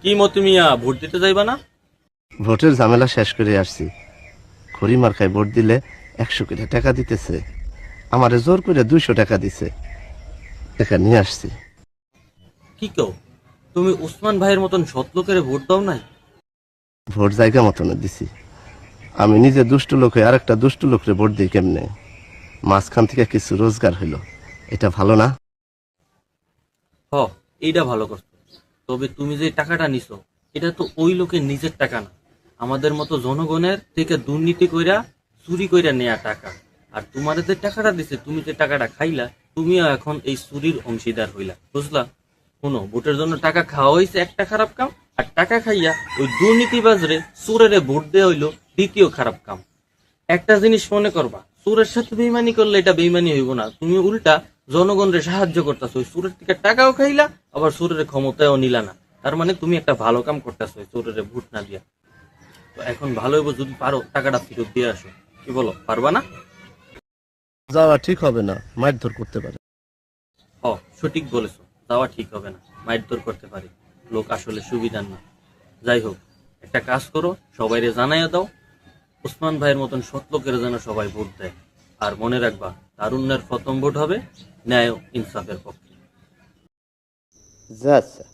কি মত মিয়া ভোট দিতে যাইবা না? ভোটের ঝামেলা শেষ করে আসছি। খড়ি মার্কায় ভোট দিলে 100 করে টাকা দিতেছে, আমারে জোর করে 200 টাকা দিছে, টাকা নিয়ে আসছি। কি কও, তুমি উসমান ভাইয়ের মতন সৎ লোকের ভোট দাও নাই? ভোট জায়গা মতন দিছি। আমি নিজে দুষ্ট লোক হয়ে আরেকটা দুষ্ট লোকরে ভোট দিই কেমনে? মাঝখান থেকে কিছু রোজগার হইল, এটা ভালো না? হ, এইটা ভালো করছো। তবে তুমি যে টাকাটা নিছো, এটা তো ওই লোকের নিজের টাকা না, আমাদের মতো জনগণের থেকে দুর্নীতি কইরা চুরি কইরা নেয়া টাকা। আর তোমার যে টাকাটা দিছে, তুমি যে টাকাটা খাইলা, তুমিও এখন এই চুরির অংশীদার হইলা, বুঝলা? শোনো, ভোটের জন্য টাকা খাওয়া হয়েছে একটা খারাপ কাম, আর টাকা খাইয়া ওই দুর্নীতিবাজরে চোরেরে ভোট দেওয়া হইলো দ্বিতীয় খারাপ কাম। একটা জিনিস মনে করবা, চোরের সাথে বেইমানি করলে এটা বেইমানি হইব না, তুমি উল্টা জনগণরে সাহায্য করতেছো, ওই চোরের থেকে টাকাও খাইলা, আবার চোরের ক্ষমতাও নিলা না। তার মানে তুমি একটা ভালো কাম করতেছো চোরের ভোট না দিয়া। তো এখন ভালো হইব যদি পারো টাকাটা ফেরত দিয়ে আসো। কি বলো, পারবা না? যাওয়া ঠিক হবে না, মারধর করতে পারে। হ, সঠিক বলেছো, যাওয়া ঠিক হবে না, মারধর করতে পারে, লোক আসলে সুবিধার না। যাই হোক, একটা কাজ করো, সবাইরে জানাইয়া দাও, ওসমান ভাইয়ের মতন সৎ লোকের যেন সবাই ভোট দেয়। আর মনে রাখবা, তারুণ্যের প্রথম ভোট হবে ন্যায় ও ইনসাফের পক্ষে। আচ্ছা।